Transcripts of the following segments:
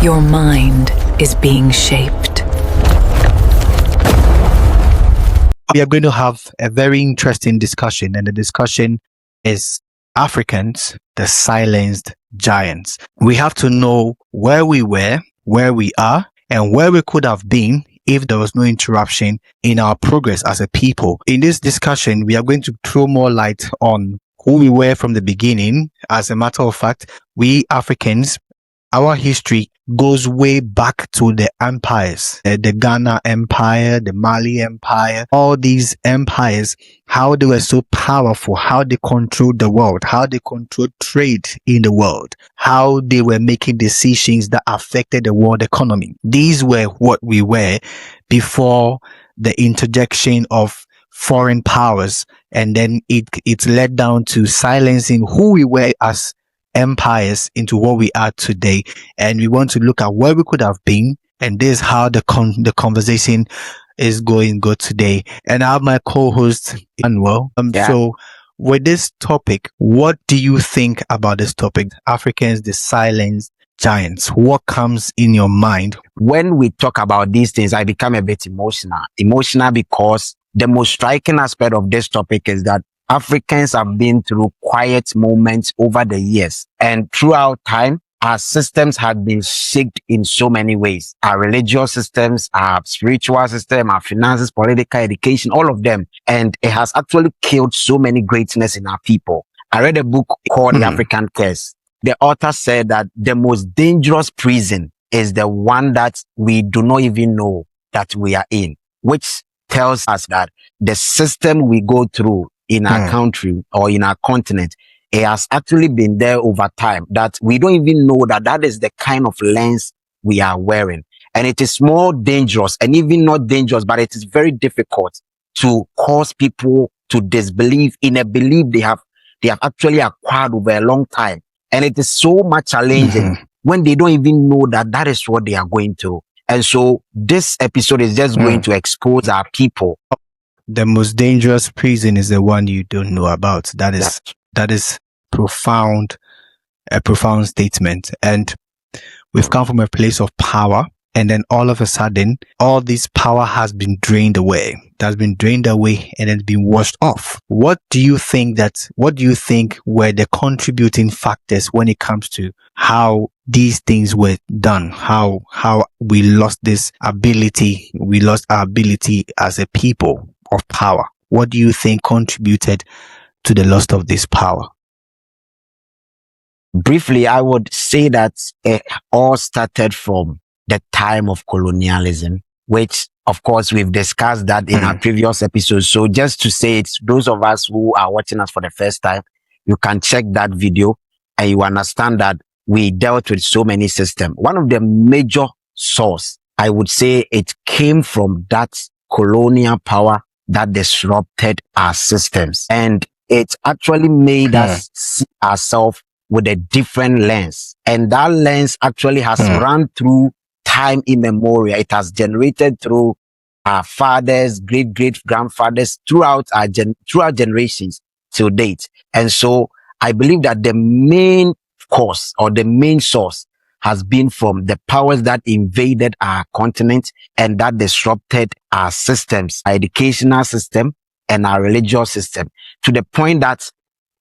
Your mind is being shaped. We are going to have a very interesting discussion, and the discussion is Africans, the silenced giants. We have to know where we were, where we are, and where we could have been if there was no interruption in our progress as a people. In this discussion, we are going to throw more light on who we were from the beginning. As a matter of fact, we Africans, our history goes way back to the empires, the Ghana Empire, the Mali Empire, all these empires, how they were so powerful, how they controlled the world, how they controlled trade in the world, how they were making decisions that affected the world economy. These were what we were before the interjection of foreign powers, and then it led down to silencing who we were as empires into what we are today. And we want to look at where we could have been, and this is how the conversation is going good today. And I have my co-host Emmanuel. So with this topic, what do you think about this topic? Africans, the silenced giants. What comes in your mind? When we talk about these things, I become a bit emotional because the most striking aspect of this topic is that Africans have been through quiet moments over the years, and throughout time, our systems have been shaped in so many ways. Our religious systems, our spiritual system, our finances, political, education, all of them. And it has actually killed so many greatness in our people. I read a book called The African Curse. The author said that the most dangerous prison is the one that we do not even know that we are in, which tells us that the system we go through in our country or in our continent, it has actually been there over time, that we don't even know that that is the kind of lens we are wearing. And it is more dangerous, and even not dangerous, but it is very difficult to cause people to disbelieve in a belief they have actually acquired over a long time. And it is so much challenging when they don't even know that that is what they are going through. And so this episode is just going to expose our people. The most dangerous prison is the one you don't know about. That is profound, a profound statement. And we've come from a place of power, and then all of a sudden, all this power has been drained away. That's been drained away and it's been washed off. What do you think were the contributing factors when it comes to how these things were done? How we lost this ability, we lost our ability as a people of power? What do you think contributed to the loss of this power? Briefly, I would say that it all started from the time of colonialism, which of course we've discussed that in our previous episodes. So just to say it, those of us who are watching us for the first time, you can check that video and you understand that we dealt with so many systems. One of the major source, I would say, it came from that colonial power that disrupted our systems, and it actually made us see ourselves with a different lens. And that lens actually has run through time immemorial. It has generated through our fathers, great-great-grandfathers, throughout generations till date. And so I believe that the main cause or the main source has been from the powers that invaded our continent and that disrupted our systems, our educational system and our religious system, to the point that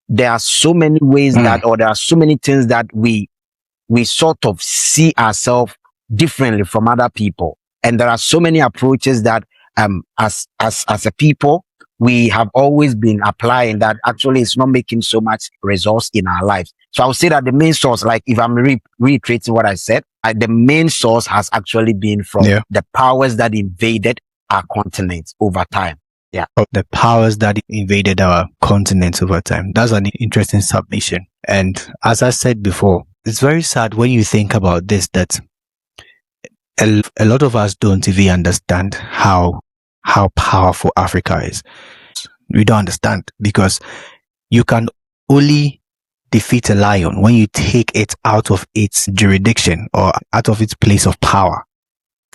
there are so many ways that, or there are so many things that we sort of see ourselves differently from other people. And there are so many approaches that, as a people, we have always been applying that actually it's not making so much results in our lives. So I would say that the main source, like if I'm reiterating what I said, the main source has actually been from the powers that invaded our continent over time. Yeah. The powers that invaded our continent over time. That's an interesting submission. And as I said before, it's very sad when you think about this, that a lot of us don't even understand how powerful Africa is. We don't understand, because you can only defeat a lion when you take it out of its jurisdiction or out of its place of power.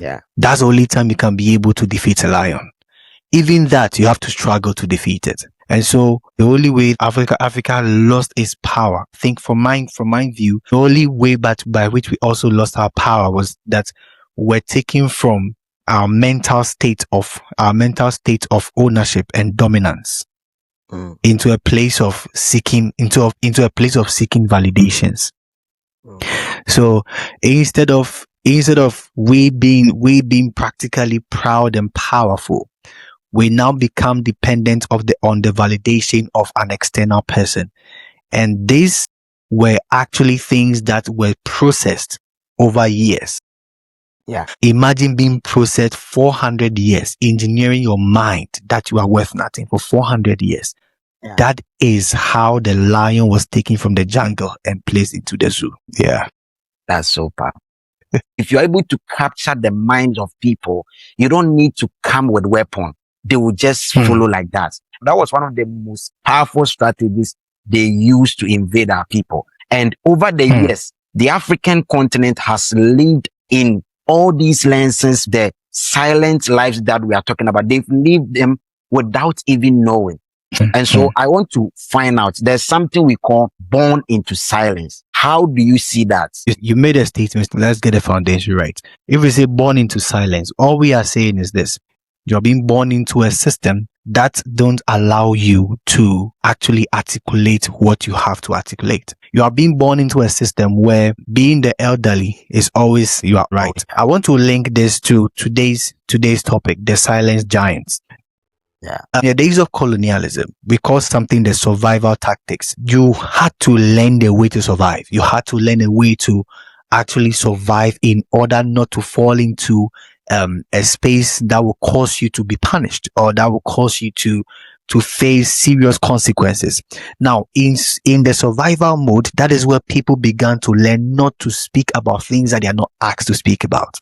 Yeah. That's the only time you can be able to defeat a lion. Even that, you have to struggle to defeat it. And so the only way Africa lost its power, I think from my view, the only way by which we also lost our power was that we're taken from our mental state of ownership and dominance into a place of seeking validations. So instead of we being practically proud and powerful, we now become dependent on the validation of an external person. And these were actually things that were processed over years. Yeah. Imagine being processed 400 years, engineering your mind that you are worth nothing for 400 years. Yeah. That is how the lion was taken from the jungle and placed into the zoo. Yeah. That's so powerful. If you're able to capture the minds of people, you don't need to come with weapon. They will just follow like that. That was one of the most powerful strategies they used to invade our people. And over the years, the African continent has lived in all these lenses, the silent lives that we are talking about. They've lived them without even knowing. And so I want to find out, there's something we call born into silence. How do you see that? You made a statement. Let's get the foundation right. If we say born into silence, all we are saying is this: you're being born into a system that don't allow you to actually articulate what you have to articulate. You are being born into a system where being the elderly is always, you are right. I want to link this to today's topic, the silence giants. Yeah. In the days of colonialism, we call something the survival tactics. You had to learn the way to survive. You had to learn a way to actually survive in order not to fall into a space that will cause you to be punished or that will cause you to face serious consequences. Now, in the survival mode, that is where people began to learn not to speak about things that they are not asked to speak about.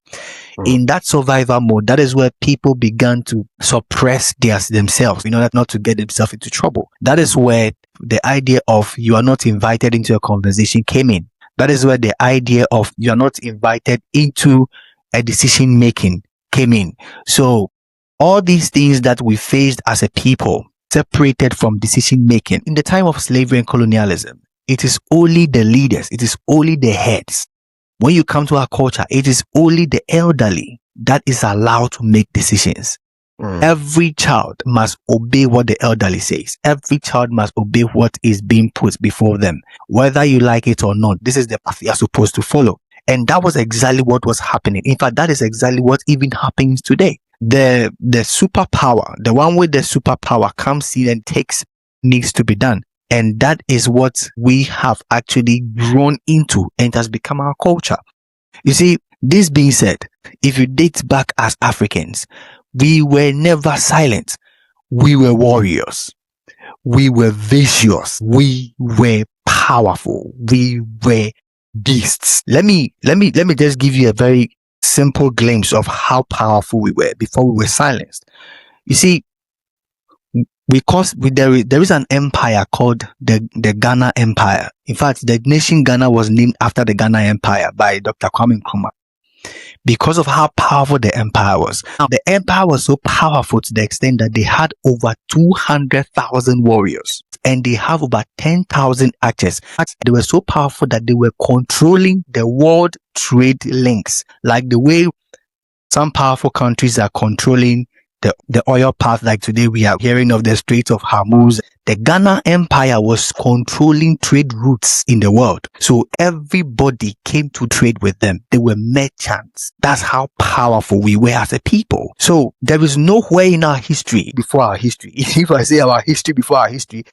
In that survival mode, that is where people began to suppress themselves in order not to get themselves into trouble. That is where the idea of you are not invited into a conversation came in. That is where the idea of you are not invited into a decision making came in. So all these things that we faced as a people separated from decision making in the time of slavery and colonialism, it is only the leaders, it is only the heads. When you come to our culture, it is only the elderly that is allowed to make decisions. Every child must obey what the elderly says. Every child must obey what is being put before them. Whether you like it or not, this is the path you are supposed to follow. And that was exactly what was happening. In fact, that is exactly what even happens today. The superpower, the one with the superpower comes in and needs to be done. And that is what we have actually grown into and has become our culture. You see, this being said, if you date back as Africans, we were never silent. We were warriors. We were vicious. We were powerful. We were beasts. Let me just give you a very simple glimpse of how powerful we were before we were silenced. You see, there is an empire called the Ghana Empire. In fact, the nation Ghana was named after the Ghana Empire by Dr. Kwame Nkrumah because of how powerful the empire was. Now, the empire was so powerful to the extent that they had over 200,000 warriors and they have over 10,000 archers. They were so powerful that they were controlling the world trade links, like the way some powerful countries are controlling the oil path. Like today we are hearing of the Strait of Hormuz. The Ghana Empire was controlling trade routes in the world. So everybody came to trade with them. They were merchants. That's how powerful we were as a people. So there is nowhere in our history before our history. If I say our history before our history,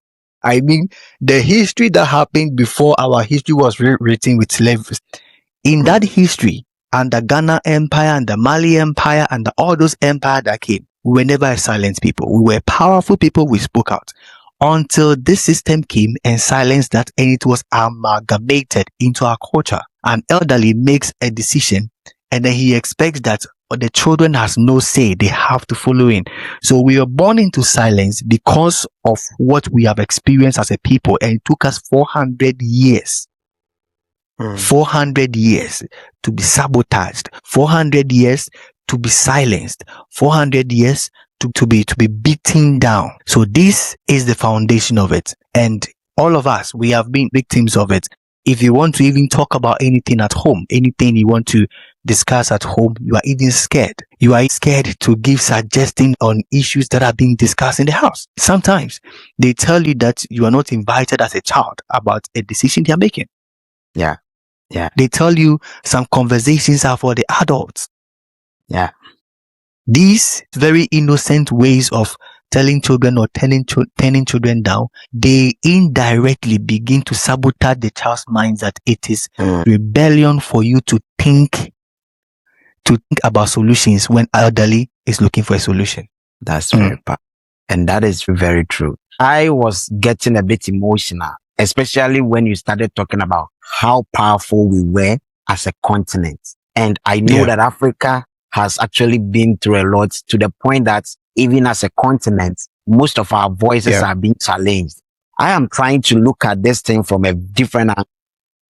I mean the history that happened before our history was written with slavery. In that history, and the Ghana Empire and the Mali Empire and all those empires that came, we were never a silent people. We were powerful people. We spoke out until this system came and silenced that, and it was amalgamated into our culture. An elderly makes a decision and then he expects that the children has no say. They have to follow in. So we were born into silence because of what we have experienced as a people, and it took us 400 years. 400 years to be sabotaged, 400 years to be silenced, 400 years to be beaten down. So this is the foundation of it. And all of us, we have been victims of it. If you want to even talk about anything at home, anything you want to discuss at home, you are even scared. You are scared to give suggestions on issues that are being discussed in the house. Sometimes they tell you that you are not invited as a child about a decision they are making. Yeah. Yeah. They tell you some conversations are for the adults. Yeah. These very innocent ways of telling children or turning children down, they indirectly begin to sabotage the child's minds that it is rebellion for you to think about solutions when elderly is looking for a solution. That's very powerful. And that is very true. I was getting a bit emotional, especially when you started talking about how powerful we were as a continent. And I know that Africa has actually been through a lot, to the point that even as a continent, most of our voices are being challenged. I am trying to look at this thing from a different angle.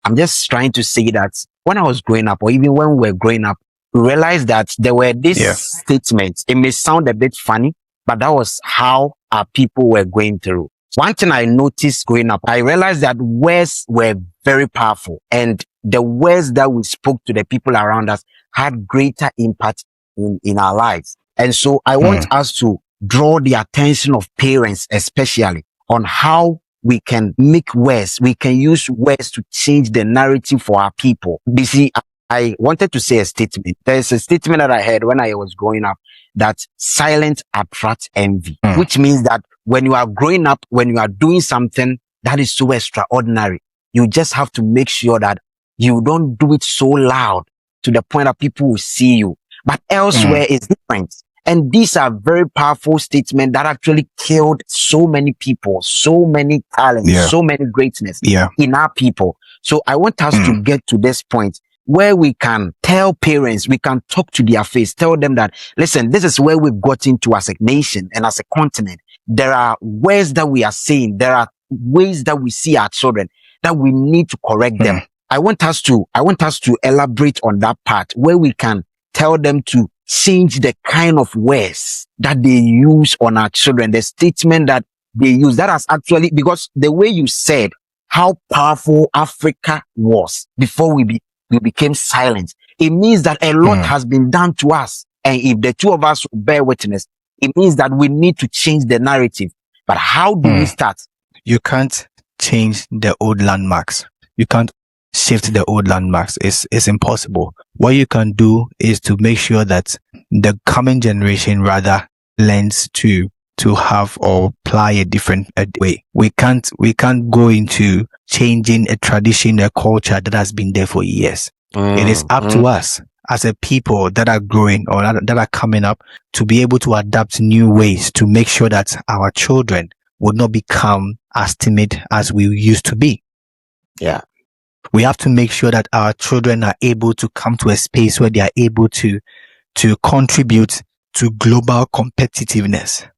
I'm just trying to say that when I was growing up, or even when we were growing up, we realized that there were these statements. It may sound a bit funny, but that was how our people were going through. One thing I noticed growing up, I realized that words were very powerful, and the words that we spoke to the people around us had greater impact in our lives. And so I want us to draw the attention of parents, especially, on how we can make words. We can use words to change the narrative for our people. You see, I wanted to say a statement. There's a statement that I heard when I was growing up, that silence attracts envy, which means that when you are growing up, when you are doing something that is so extraordinary, you just have to make sure that you don't do it so loud to the point that people will see you. But elsewhere is different. And these are very powerful statements that actually killed so many people, so many talents, so many greatness in our people. So I want us to get to this point where we can tell parents, we can talk to their face, tell them that, listen, this is where we've got into as a nation and as a continent. There are ways that we are saying, there are ways that we see our children that we need to correct them. I want us to elaborate on that part where we can tell them to change the kind of words that they use on our children, the statement that they use. That has actually, because the way you said how powerful Africa was before we became silent, it means that a lot has been done to us. And if the two of us bear witness, it means that we need to change the narrative. But how do we start? You can't change the old landmarks. You can't shift the old landmarks. It's impossible. What you can do is to make sure that the coming generation rather learns to have or apply a different way. We can't go into changing a tradition, a culture that has been there for years. It is up to us as a people that are growing or that are coming up to be able to adapt new ways to make sure that our children would not become as timid as we used to be. Yeah. We have to make sure that our children are able to come to a space where they are able to contribute to global competitiveness.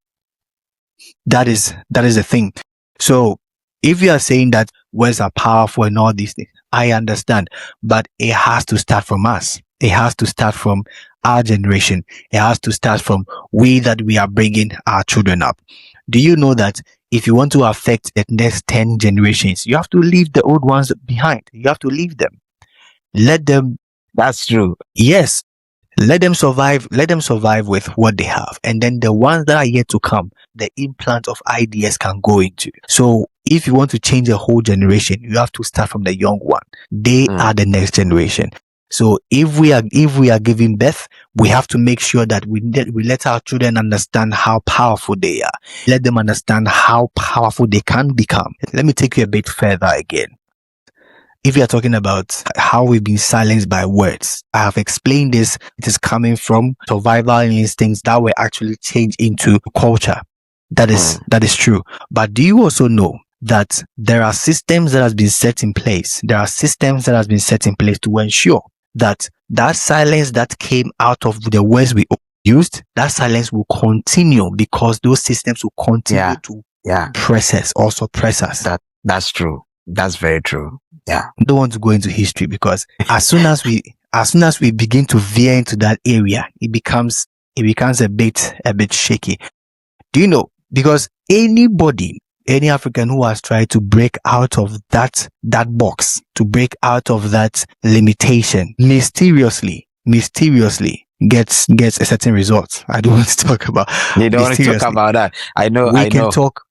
That is the thing. So if you are saying that words are powerful and all these things, I understand, but it has to start from us. It has to start from our generation. It has to start from we are bringing our children up. Do you know that if you want to affect the next 10 generations, you have to leave the old ones behind. You have to leave them. Let them. That's true. Yes. Let them survive. Let them survive with what they have. And then the ones that are yet to come, the implant of ideas can go into. So if you want to change a whole generation, you have to start from the young one. They are the next generation. So if we are giving birth, we have to make sure that we let our children understand how powerful they are. Let them understand how powerful they can become. Let me take you a bit further again. If you are talking about how we've been silenced by words, I have explained this. It is coming from survival instincts that were actually changed into culture. That is true. But do you also know that there are systems that has been set in place? There are systems that has been set in place to ensure that silence that came out of the words we used, that silence will continue because those systems will continue to press us or suppress us. That's true. That's very true. Yeah. I don't want to go into history because as soon as we begin to veer into that area, it becomes it becomes a bit shaky. Do you know? Because any African who has tried to break out of that box, to break out of that limitation, mysteriously gets a certain result. I don't want to talk about. You don't want to talk about that. I know. We can talk.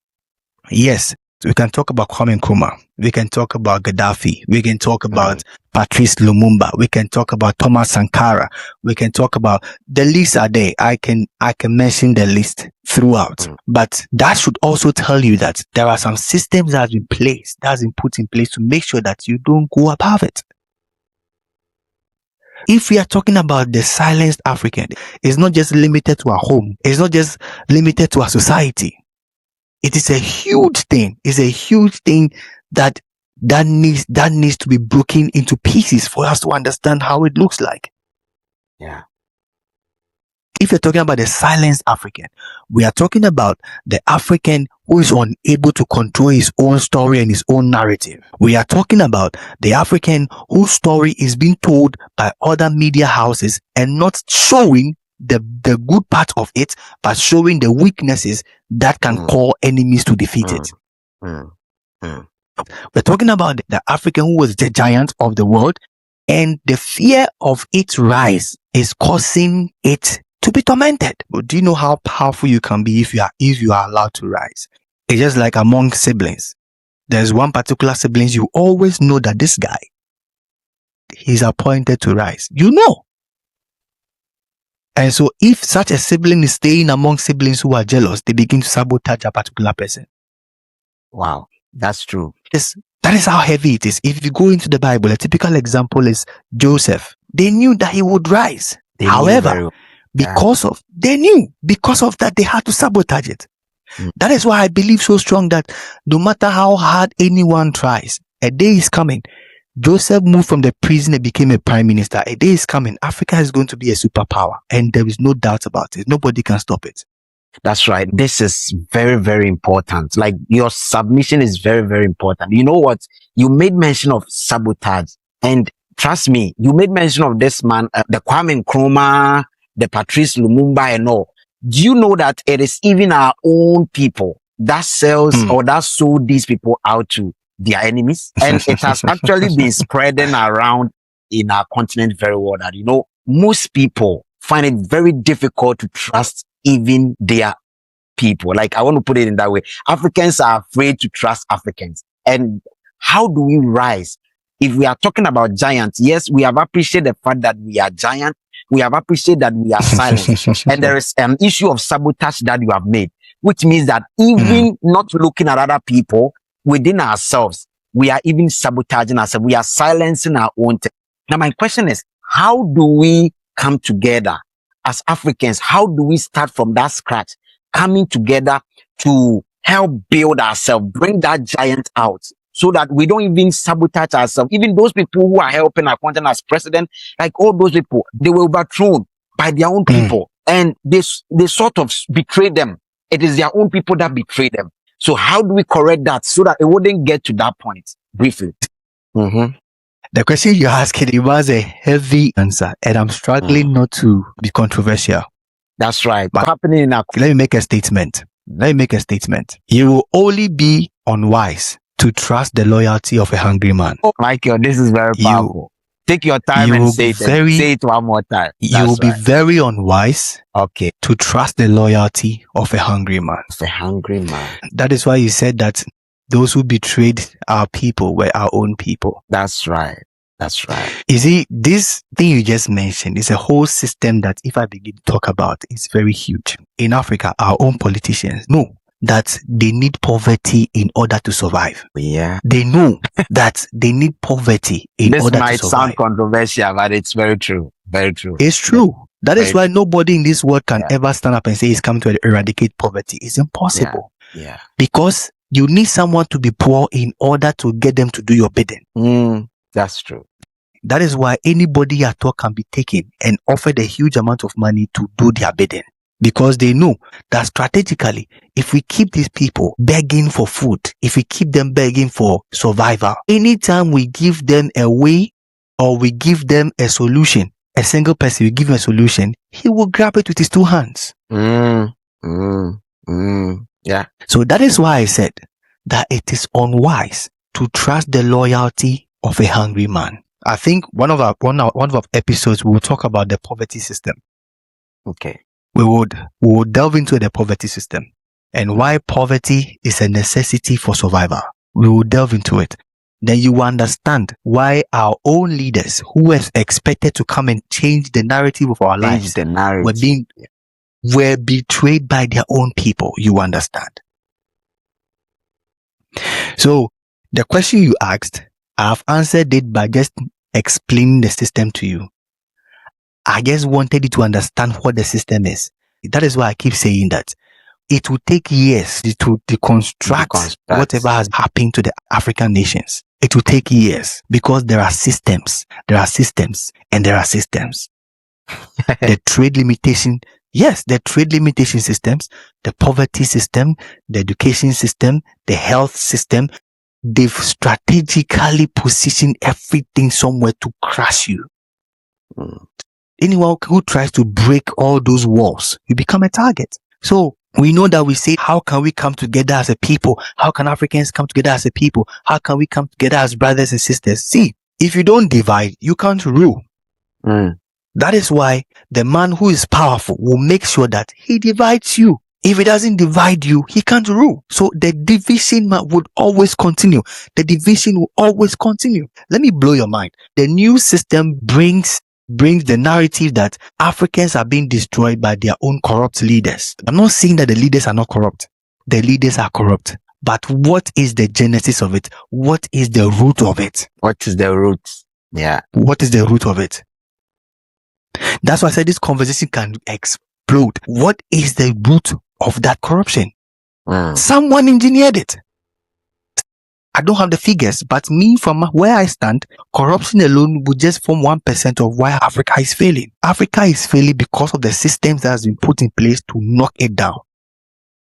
Yes, we can talk about Kwame Nkrumah. We can talk about Gaddafi. We can talk about Patrice Lumumba. We can talk about Thomas Sankara. We can talk about, the lists are there. I can mention the list throughout. But that should also tell you that there are some systems that has been put in place to make sure that you don't go above it. If we are talking about the silenced African, it's not just limited to our home. It's not just limited to our society. It is a huge thing. It's a huge thing that needs to be broken into pieces for us to understand how it looks like. Yeah. If you're talking about the silenced African, we are talking about the African who is unable to control his own story and his own narrative. We are talking about the African whose story is being told by other media houses and not showing the good part of it, but showing the weaknesses that can call enemies to defeat it. We're talking about the African who was the giant of the world, and the fear of its rise is causing it to be tormented. But do you know how powerful you can be if you are allowed to rise? It's just like among siblings. There's one particular sibling you always know that this guy, he's appointed to rise. You know. And so if such a sibling is staying among siblings who are jealous, they begin to sabotage a particular person. Wow, that's true. That is how heavy it is. If you go into the Bible, a typical example is Joseph. They knew that he would rise. However, because of that, they had to sabotage it. That is why I believe so strong that no matter how hard anyone tries, a day is coming. Joseph moved from the prison and became a prime minister. A day is coming. Africa is going to be a superpower, and there is no doubt about it. Nobody can stop it. That's right. This is very, very important. Like, your submission is very, very important. You know what? You made mention of sabotage, and trust me, you made mention of this man, the Kwame Nkrumah, the Patrice Lumumba and all. Do you know that it is even our own people that sells or that sold these people out to their enemies? And it has actually been spreading around in our continent very well that, you know, most people find it very difficult to trust even their people. Like, I want to put it in that way. Africans are afraid to trust Africans. And how do we rise? If we are talking about giants, yes, we have appreciated the fact that we are giant. We have appreciated that we are silent. And there is an issue of sabotage that you have made, which means that even not looking at other people within ourselves, we are even sabotaging ourselves. We are silencing our own. Now, my question is, how do we come together as Africans? How do we start from that scratch, coming together to help build ourselves, bring that giant out, so that we don't even sabotage ourselves? Even those people who are helping our content as president, like all those people, they were overthrown by their own people, and they sort of betrayed them. It is their own people that betrayed them. So how do we correct that so that it wouldn't get to that point? Briefly. The question you're asking, it was a heavy answer, and I'm struggling not to be controversial. That's right. But happening in our... Let me make a statement. You will only be unwise to trust the loyalty of a hungry man. Oh, Michael, this is very powerful. Take your time and say it one more time. You will be very unwise to trust the loyalty of a hungry man. That is why you said that those who betrayed our people were our own people. That's right. You see, this thing you just mentioned is a whole system that, if I begin to talk about, is very huge. In Africa, our own politicians know that they need poverty in order to survive. Yeah. They know that they need poverty in order to survive. This might sound controversial, but it's very true. Very true. It's true. That is why nobody in this world can ever stand up and say he's come to eradicate poverty. It's impossible. Yeah. Because you need someone to be poor in order to get them to do your bidding. That's true. That is why anybody at all can be taken and offered a huge amount of money to do their bidding. Because they know that strategically, if we keep these people begging for food, if we keep them begging for survival, anytime we give them a way or we give them a solution, a single person will give him a solution, he will grab it with his two hands. Yeah. So that is why I said that it is unwise to trust the loyalty of a hungry man. I think one of our episodes we will talk about the poverty system. Okay. We would delve into the poverty system and why poverty is a necessity for survival. We will delve into it. Then you will understand why our own leaders who were expected to come and change the narrative of our lives were betrayed by their own people. You understand? So the question you asked, I've answered it by just explaining the system to you. I just wanted you to understand what the system is. That is why I keep saying that it will take years to deconstruct whatever has happened to the African nations. It will take years because there are systems, and there are systems. The trade limitation, yes, the trade limitation systems, the poverty system, the education system, the health system, they've strategically positioned everything somewhere to crush you. Anyone who tries to break all those walls, you become a target. So we know that we say, how can we come together as a people? How can Africans come together as a people? How can we come together as brothers and sisters? See, if you don't divide, you can't rule. That is why the man who is powerful will make sure that he divides you. If he doesn't divide you, he can't rule. So the division would always continue. The division will always continue. Let me blow your mind. The new system brings the narrative that Africans are being destroyed by their own corrupt leaders. I'm not saying that the leaders are not corrupt. The leaders are corrupt. But what is the genesis of it? What is the root of it? What is the root? Yeah. What is the root of it? That's why I said this conversation can explode. What is the root of that corruption? Someone engineered it. I don't have the figures, but me, from where I stand, corruption alone would just form 1% of why Africa is failing. Africa is failing because of the systems that has been put in place to knock it down.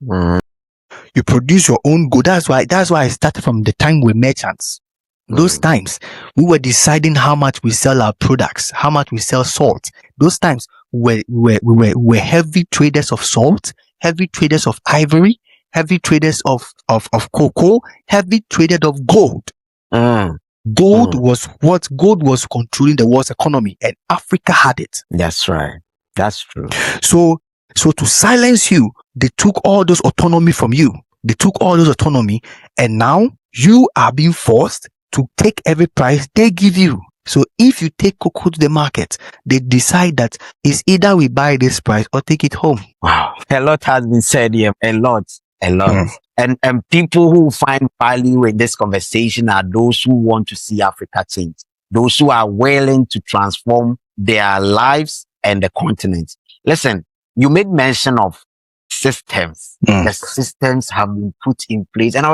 You produce your own good. That's why I started from the time with merchants. Those times we were deciding how much we sell our products, how much we sell salt. Those times we were heavy traders of salt, heavy traders of ivory, heavy traders of cocoa, heavy traders of gold. Gold was controlling the world's economy, and Africa had it. That's right. That's true. So to silence you, they took all those autonomy from you. They took all those autonomy, and now you are being forced to take every price they give you. So if you take cocoa to the market, they decide that it's either we buy this price or take it home. Wow. A lot has been said here. A lot. And people who find value in this conversation are those who want to see Africa change. Those who are willing to transform their lives and the continent. Listen, you made mention of systems. The systems have been put in place. And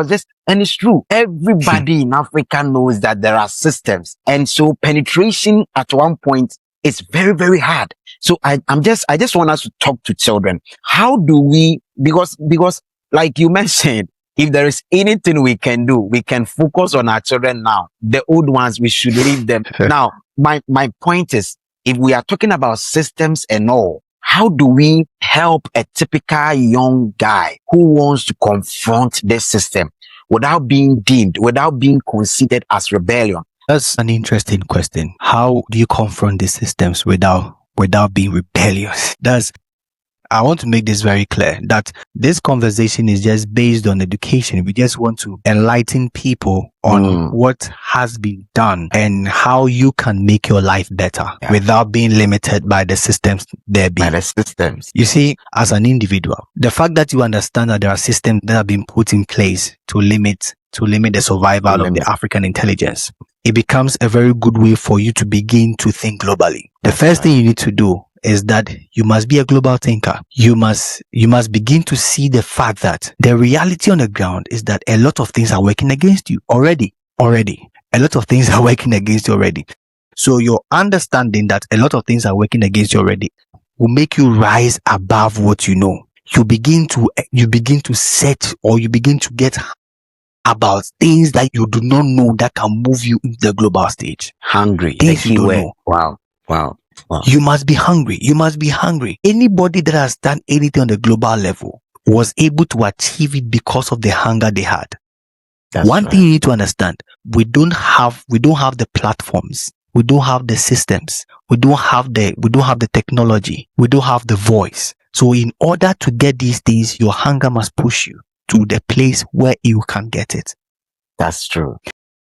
and it's true. Everybody in Africa knows that there are systems. And so penetration at one point is very, very hard. So I just want us to talk to children. How do we, because like you mentioned, if there is anything we can do, we can focus on our children now. The old ones, we should leave them. Now, my point is, if we are talking about systems and all, how do we help a typical young guy who wants to confront this system without being deemed, without being considered as rebellion? That's an interesting question. How do you confront the systems without being rebellious? I want to make this very clear that this conversation is just based on education. We just want to enlighten people on what has been done and how you can make your life better without being limited by the systems there being. By the systems. You see, as an individual, the fact that you understand that there are systems that have been put in place to limit the survival of the African intelligence, it becomes a very good way for you to begin to think globally. The first thing you need to do is that you must be a global thinker. You must begin to see the fact that the reality on the ground is that a lot of things are working against you already. A lot of things are working against you already. So your understanding that a lot of things are working against you already will make you rise above what you know. You begin to set, or you begin to get about things that you do not know that can move you into the global stage. Hungry. Things you don't know. Wow. Wow. You must be hungry. You must be hungry. Anybody that has done anything on the global level was able to achieve it because of the hunger they had. That's One right. thing you need to understand, we don't have the platforms. We don't have the systems. We don't have the technology. We don't have the voice. So in order to get these things, your hunger must push you to the place where you can get it. That's true.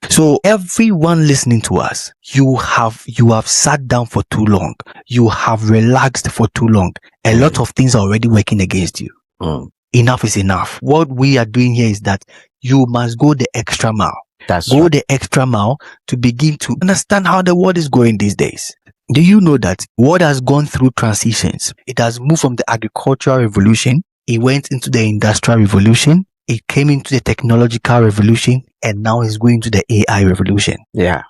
So everyone listening to us, you have sat down for too long. You have relaxed for too long. A lot of things are already working against you. Enough is enough. What we are doing here is that you must go the extra mile. Go the extra mile to begin to understand how the world is going these days. Do you know that world has gone through transitions? It has moved from the agricultural revolution. It went into the industrial revolution. It came into the technological revolution, and now it's going to the AI revolution. Yeah.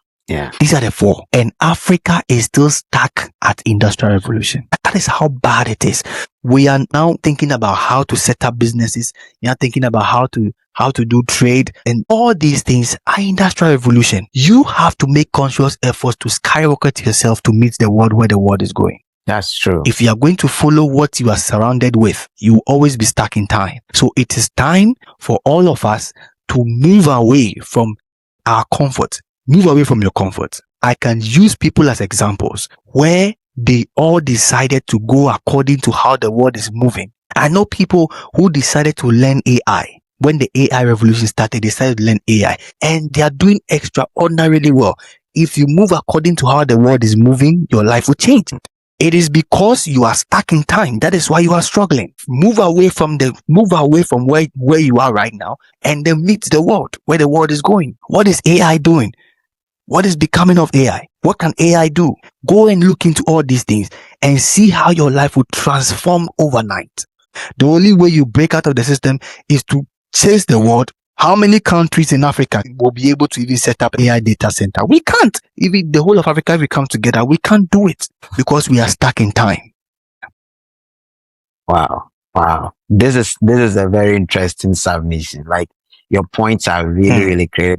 These are the four. And Africa is still stuck at industrial revolution. That is how bad it is. We are now thinking about how to set up businesses. We are thinking about how to do trade, and all these things are industrial revolution. You have to make conscious efforts to skyrocket yourself to meet the world where the world is going. That's true. If you are going to follow what you are surrounded with, you will always be stuck in time. So it is time for all of us to move away from our comfort. Move away from your comfort. I can use people as examples where they all decided to go according to how the world is moving. I know people who decided to learn AI. When the AI revolution started, they decided to learn AI, and they are doing extraordinarily well. If you move according to how the world is moving, your life will change. It is because you are stuck in time. That is why you are struggling. Move away from where you are right now, and then meet the world, where the world is going. What is AI doing? What is becoming of AI? What can AI do? Go and look into all these things and see how your life will transform overnight. The only way you break out of the system is to chase the world. How many countries in Africa will be able to even set up AI data center? We can't. Even the whole of Africa, if we come together, we can't do it because we are stuck in time. Wow. This is a very interesting submission. Like, your points are really clear,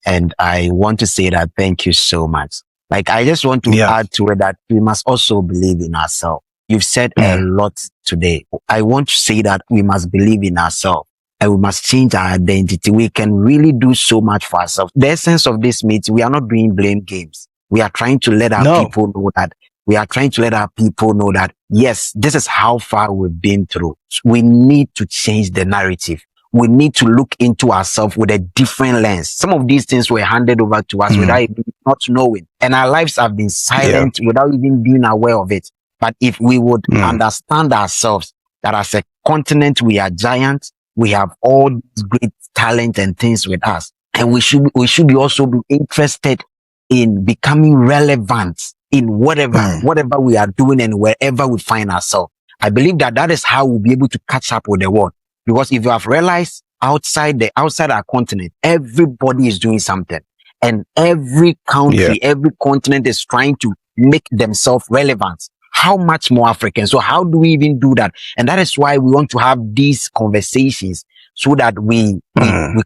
and I want to say that thank you so much. Like, I just want to add to it that we must also believe in ourselves. You've said a lot today. I want to say that we must believe in ourselves. And we must change our identity. We can really do so much for ourselves. The essence of this meeting, we are not doing blame games. We are trying to let our people know that. We are trying to let our people know that, yes, this is how far we've been through. We need to change the narrative. We need to look into ourselves with a different lens. Some of these things were handed over to us without even not knowing. And our lives have been silent without even being aware of it. But if we would understand ourselves, that as a continent, we are giants. We have all these great talent and things with us. And we should also be interested in becoming relevant in whatever we are doing and wherever we find ourselves. I believe that is how we'll be able to catch up with the world. Because if you have realized outside our continent, everybody is doing something. And every country, every continent is trying to make themselves relevant. How much more African? So how do we even do that? And that is why we want to have these conversations so that we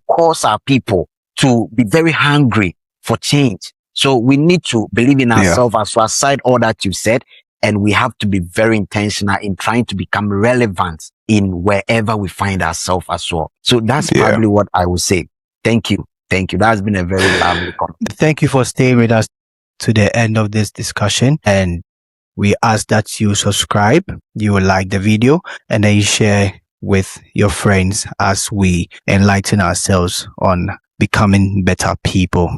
cause our people to be very hungry for change. So we need to believe in ourselves as to aside all that you said, and we have to be very intentional in trying to become relevant in wherever we find ourselves as well. So that's probably what I would say. Thank you. That's been a very lovely conversation. Thank you for staying with us to the end of this discussion, and we ask that you subscribe, you will like the video, and then you share with your friends as we enlighten ourselves on becoming better people.